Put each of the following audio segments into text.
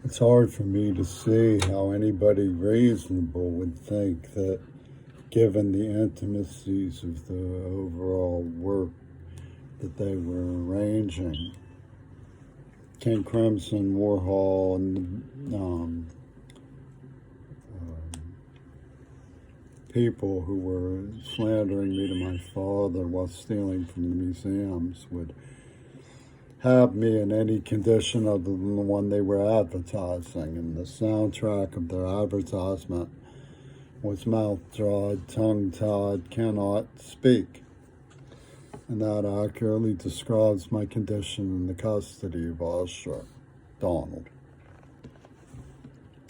It's hard for me to see how anybody reasonable would think that, given the intimacies of the overall work that they were arranging, King Crimson, Warhol, and people who were slandering me to my father while stealing from the museums would have me in any condition other than the one they were advertising. And the soundtrack of their advertisement was mouth drawed, tongue tied, cannot speak. And that accurately describes my condition in the custody of Usher, Donald,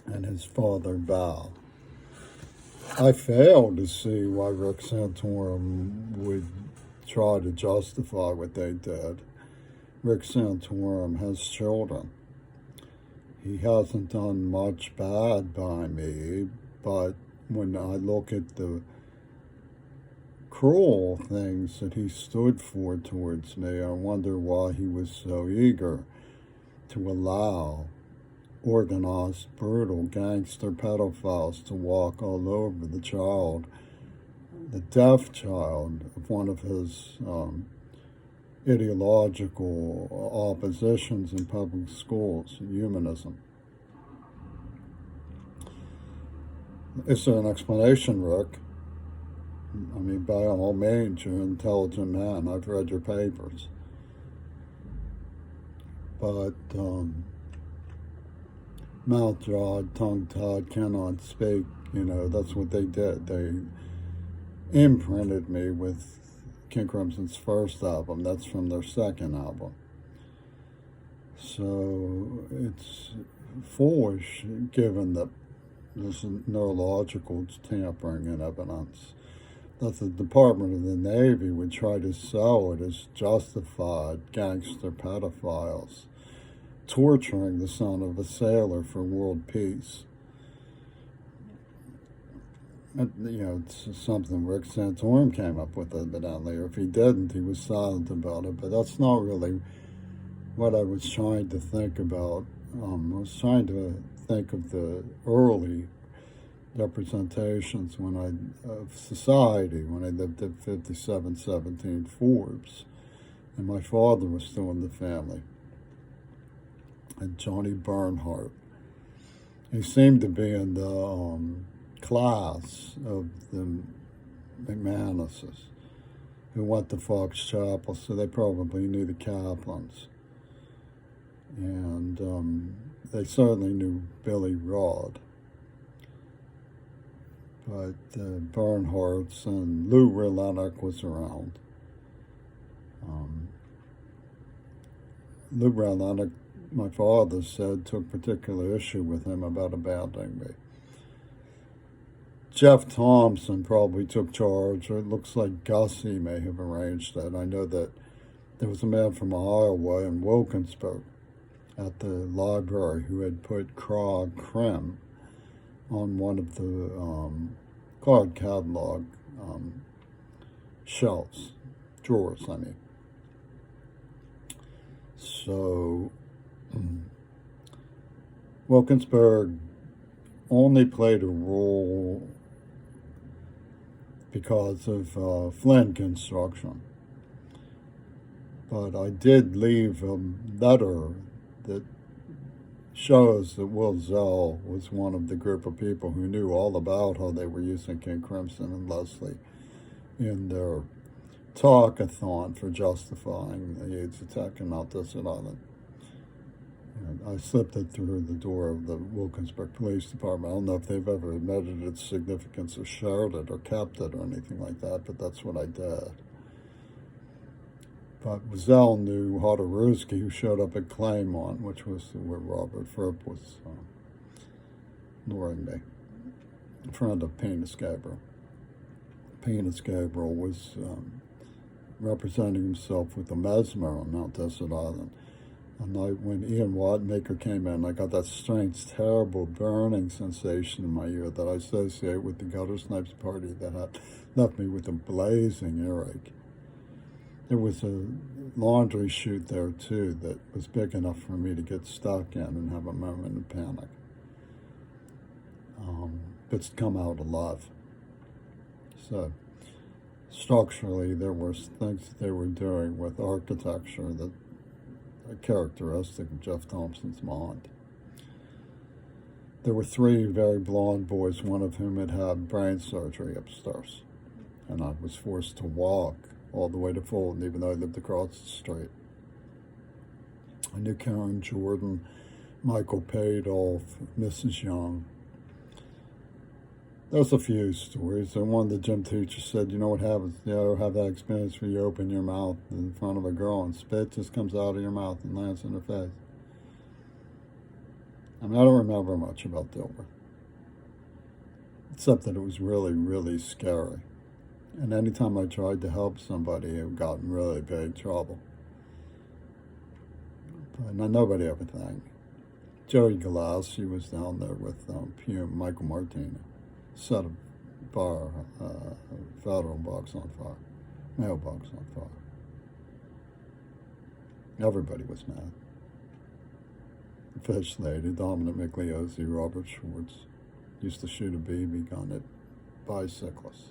and his father, Val. I fail to see why Rick Santorum would try to justify what they did. Rick Santorum has children. He hasn't done much bad by me, but when I look at the cruel things that he stood for towards me, I wonder why he was so eager to allow organized, brutal gangster pedophiles to walk all over the child, the deaf child of one of his ideological oppositions in public schools, humanism. Is there an explanation, Rick? I mean, by all means, you're an intelligent man. I've read your papers. But mouth drawed, tongue tied, cannot speak, that's what they did. They imprinted me with King Crimson's first album. That's from their second album. So it's foolish, given that there's neurological tampering in evidence, that the Department of the Navy would try to sell it as justified gangster pedophiles torturing the son of a sailor for world peace. It's something Rick Santorum came up with, evidently, or if he didn't, he was silent about it. But that's not really what I was trying to think about. I was trying to think of the early representations of society when I lived at 5717 Forbes, and my father was still in the family, and Johnny Bernhardt. He seemed to be in the class of the McManuses, who went to Fox Chapel, so they probably knew the Kaplans. And they certainly knew Billy Rod. But Bernhardt's and Lou Relenick was around. Lou Relenick, my father said, took particular issue with him about abandoning me. Jeff Thompson probably took charge, or it looks like Gussie may have arranged that. I know that there was a man from Iowa in Wilkinsburg at the library who had put Krog Krim on one of the card catalog shelves, drawers, I mean. So, Wilkinsburg only played a role because of Flynn construction. But I did leave a letter that shows that Will Zell was one of the group of people who knew all about how they were using King Crimson and Leslie in their talkathon for justifying the AIDS attack in Mount Desert Island. And I slipped it through the door of the Wilkinsburg Police Department. I don't know if they've ever admitted its significance or shared it or kept it or anything like that, but that's what I did. But Zell knew Hodarewski, who showed up at Claymont, which was where Robert Fripp was luring me, a friend of Penis Gabriel. Penis Gabriel was representing himself with the Mesmer on Mount Desert Island. A night when Ian Watmaker came in, I got that strange, terrible burning sensation in my ear that I associate with the Gutter Snipes party that had left me with a blazing earache. There was a laundry chute there too that was big enough for me to get stuck in and have a moment of panic. But come out alive. So structurally, there were things that they were doing with architecture that are characteristic of Jeff Thompson's mind. There were 3 very blonde boys, one of whom had had brain surgery upstairs, and I was forced to walk all the way to Fulton, even though I lived across the street. I knew Karen Jordan, Michael Padolf, Mrs. Young. There's a few stories. And one of the gym teachers said, you know what happens? You ever have that experience where you open your mouth in front of a girl and spit just comes out of your mouth and lands in her face? I mean, I don't remember much about Dilworth, except that it was really, really scary. And anytime I tried to help somebody, it got in really big trouble. But nobody ever thanked me. Joey Galassi, she was down there with Pume, Michael Martina. Set a bar, federal box on fire, mailbox on fire. Everybody was mad. The Fish Lady, Dominic Migliozzi, Robert Schwartz used to shoot a BB gun at bicyclists.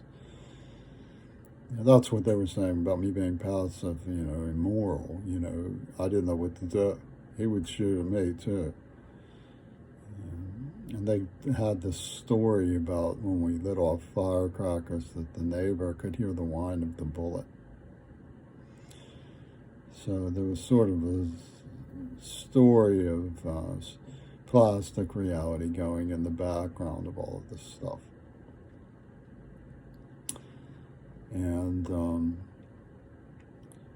That's what they were saying about me being passive, immoral. I didn't know what to do. He would shoot at me too. And they had this story about when we lit off firecrackers that the neighbor could hear the whine of the bullet. So there was sort of a story of plastic reality going in the background of all of this stuff. And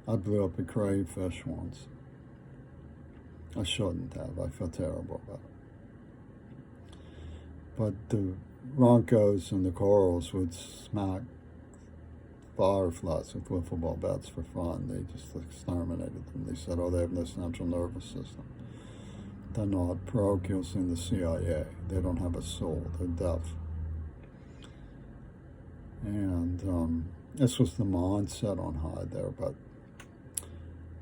I blew up a crayfish once. I shouldn't have. I feel terrible about it. But the Roncos and the Corals would smack fireflies with wiffle ball bats for fun. They just exterminated them. They said, they have no central nervous system. They're not parochials in the CIA. They don't have a soul. They're deaf. And this was the mindset on Hyde there. But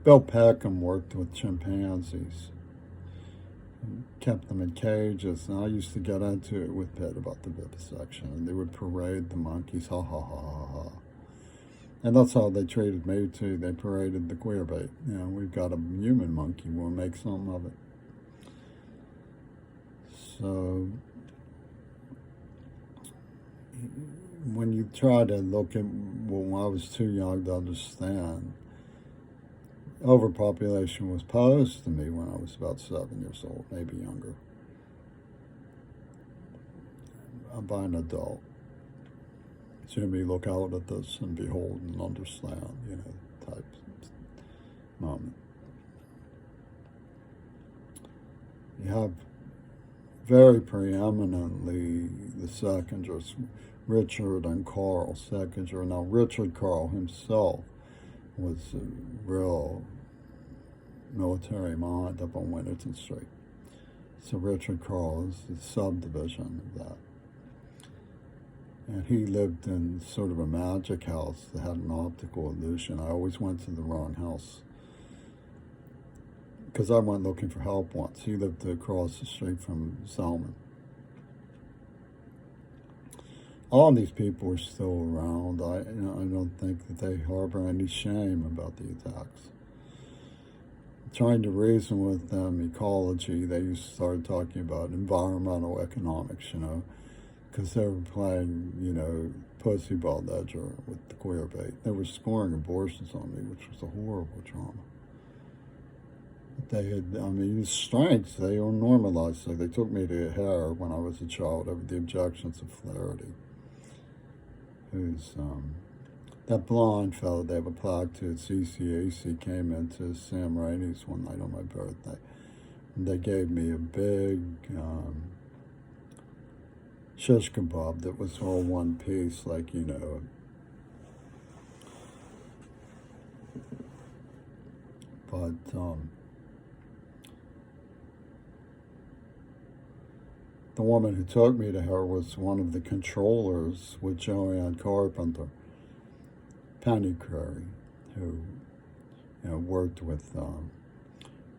Bill Peckham worked with chimpanzees. Kept them in cages, and I used to get into it with Pitt about the vivisection, and they would parade the monkeys, ha ha ha ha ha. And that's how they treated me too. They paraded the queer bait. We've got a human monkey, we'll make something of it. So when you try to look at, when I was too young to understand, overpopulation was posed to me when I was about 7 years old, maybe younger, by an adult. Jimmy, look out at this and behold and understand, type moment. You have very preeminently the Seckingers, Richard and Carl Seckinger. Now, Richard Carl himself was a real military mind up on Winterton Street. So Richard Carl is the subdivision of that. And he lived in sort of a magic house that had an optical illusion. I always went to the wrong house because I went looking for help once. He lived across the street from Selman. All these people are still around. I don't think that they harbor any shame about the attacks. Trying to reason with them ecology, they used to start talking about environmental economics, because they were playing, pussy ball ledger with the queer bait. They were scoring abortions on me, which was a horrible trauma. They had, strengths, they were normalized. So they took me to hair when I was a child over the objections of Flaherty. Who's that blonde fellow they have a plaque to at CCAC came into Sam Rainey's one night on my birthday. And they gave me a big shish kebab that was all one piece, like, But the woman who took me to her was one of the controllers with Joanne Carpenter, Penny Curry, who worked with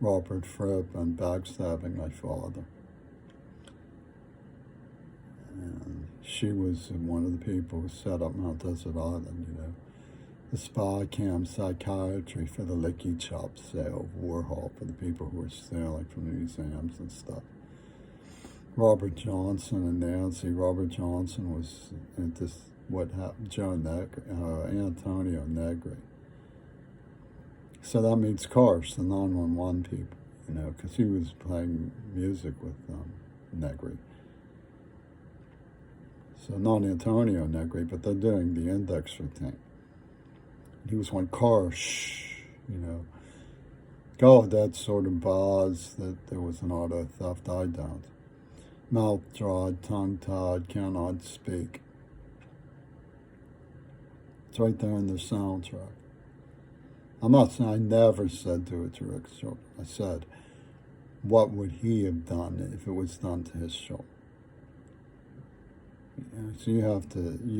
Robert Fripp on Backstabbing My Father. And she was one of the people who set up Mount Desert Island, the spy cam psychiatry for the Licky Chop sale of Warhol, for the people who were stealing from museums and stuff. Robert Johnson and Nancy. Robert Johnson was at this, what happened, Antonio Negri. So that means Karsh, the 911 people, because he was playing music with Negri. So not Antonio Negri, but they're doing the index routine. He was one Karsh, God, that sort of buzz that there was an auto theft, I don't. Mouth dried, tongue tied, cannot speak. It's right there in the soundtrack. I'm not saying, I never said do it to Rick's children. I said, what would he have done if it was done to his children? So you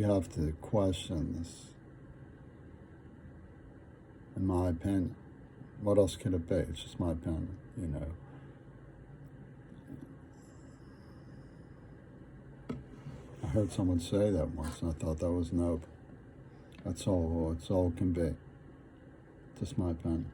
have to question this, in my opinion. What else could it be? It's just my opinion, I heard someone say that once, and I thought that was noble. That's all it can be. Just my opinion.